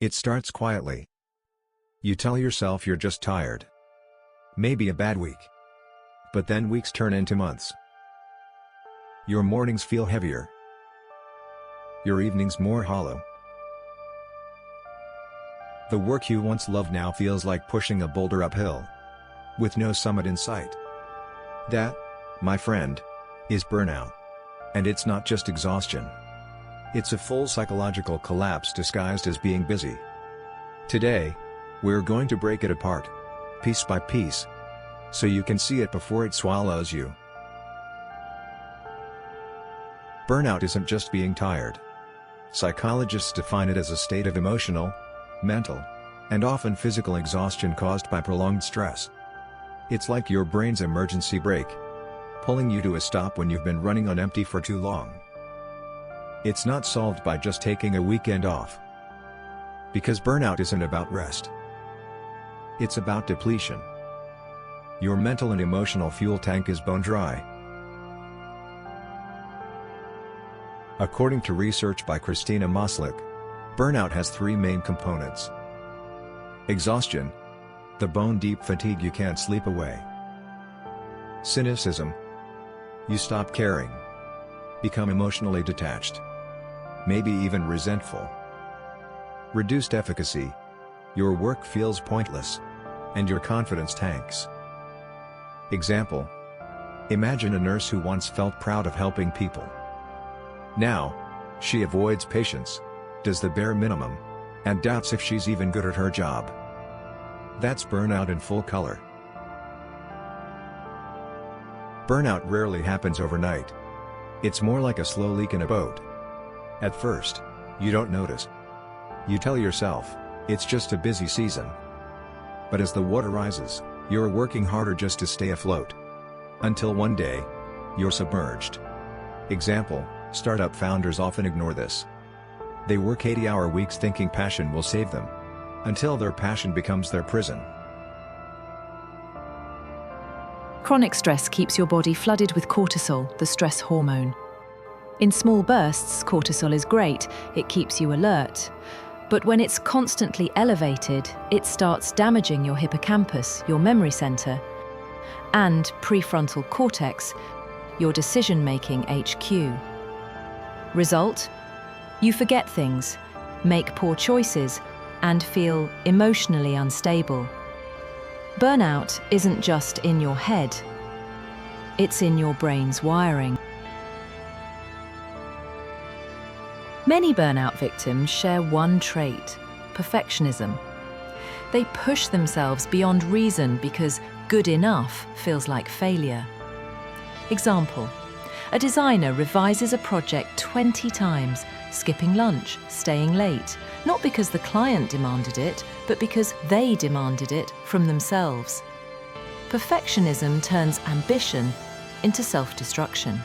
It starts quietly. You tell yourself you're just tired. Maybe a bad week. But then weeks turn into months. Your mornings feel heavier. Your evenings more hollow. The work you once loved now feels like pushing a boulder uphill, with no summit in sight. That, my friend, is burnout. And it's not just exhaustion. It's a full psychological collapse disguised as being busy. Today, we're going to break it apart, piece by piece, so you can see it before it swallows you. Burnout isn't just being tired. Psychologists define it as a state of emotional, mental, and often physical exhaustion caused by prolonged stress. It's like your brain's emergency brake, pulling you to a stop when you've been running on empty for too long. It's not solved by just taking a weekend off. Because burnout isn't about rest. It's about depletion. Your mental and emotional fuel tank is bone dry. According to research by Christina Moslick, burnout has three main components. Exhaustion, the bone-deep fatigue you can't sleep away. Cynicism, you stop caring, become emotionally detached, maybe even resentful. Reduced efficacy, your work feels pointless, and your confidence tanks. Example: imagine a nurse who once felt proud of helping people. Now, she avoids patients, does the bare minimum, and doubts if she's even good at her job. That's burnout in full color. Burnout rarely happens overnight. It's more like a slow leak in a boat. At first, you don't notice. You tell yourself, it's just a busy season. But as the water rises, you're working harder just to stay afloat. Until one day, you're submerged. Example: startup founders often ignore this. They work 80-hour weeks thinking passion will save them, until their passion becomes their prison. Chronic stress keeps your body flooded with cortisol, the stress hormone. In small bursts, cortisol is great, it keeps you alert. But when it's constantly elevated, it starts damaging your hippocampus, your memory center, and prefrontal cortex, your decision-making HQ. Result? You forget things, make poor choices, and feel emotionally unstable. Burnout isn't just in your head, it's in your brain's wiring. Many burnout victims share one trait: perfectionism. They push themselves beyond reason because good enough feels like failure. Example: a designer revises a project 20 times, skipping lunch, staying late, not because the client demanded it, but because they demanded it from themselves. Perfectionism turns ambition into self-destruction.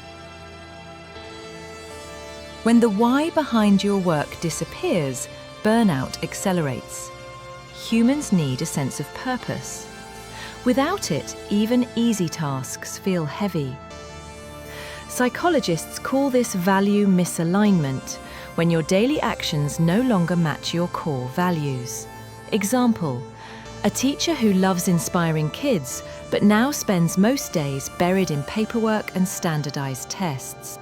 When the why behind your work disappears, burnout accelerates. Humans need a sense of purpose. Without it, even easy tasks feel heavy. Psychologists call this value misalignment, when your daily actions no longer match your core values. Example: a teacher who loves inspiring kids, but now spends most days buried in paperwork and standardized tests.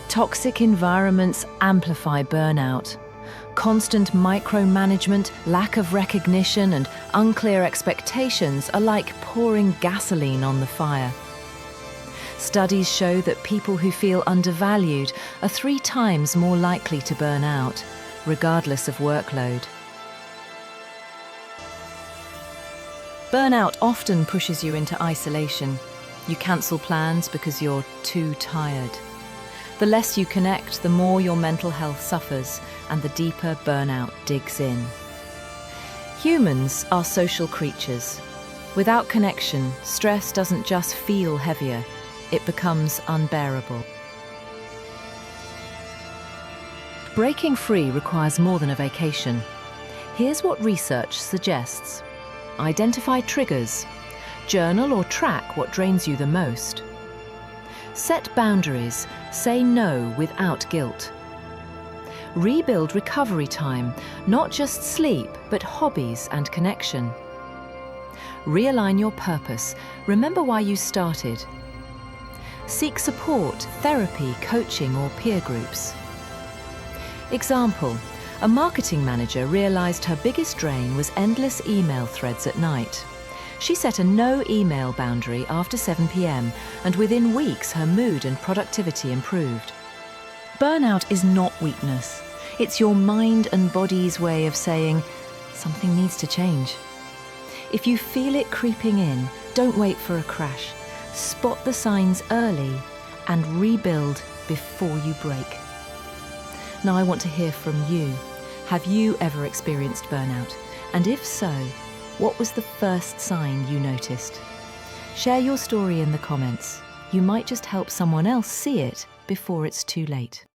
Toxic environments amplify burnout. Constant micromanagement, lack of recognition, and unclear expectations are like pouring gasoline on the fire. Studies show that people who feel undervalued are 3 times more likely to burn out, regardless of workload. Burnout often pushes you into isolation. You cancel plans because you're too tired. The less you connect, the more your mental health suffers, and the deeper burnout digs in. Humans are social creatures. Without connection, stress doesn't just feel heavier, it becomes unbearable. Breaking free requires more than a vacation. Here's what research suggests. Identify triggers. Journal or track what drains you the most. Set boundaries. Say no without guilt. Rebuild recovery time, not just sleep, but hobbies and connection. Realign your purpose. Remember why you started. Seek support, therapy, coaching, or peer groups. Example: a marketing manager realized her biggest drain was endless email threads at night. She set a no-email boundary after 7 p.m., and within weeks her mood and productivity improved. Burnout is not weakness. It's your mind and body's way of saying, something needs to change. If you feel it creeping in, don't wait for a crash. Spot the signs early and rebuild before you break. Now I want to hear from you. Have you ever experienced burnout? And if so, what was the first sign you noticed? Share your story in the comments. You might just help someone else see it before it's too late.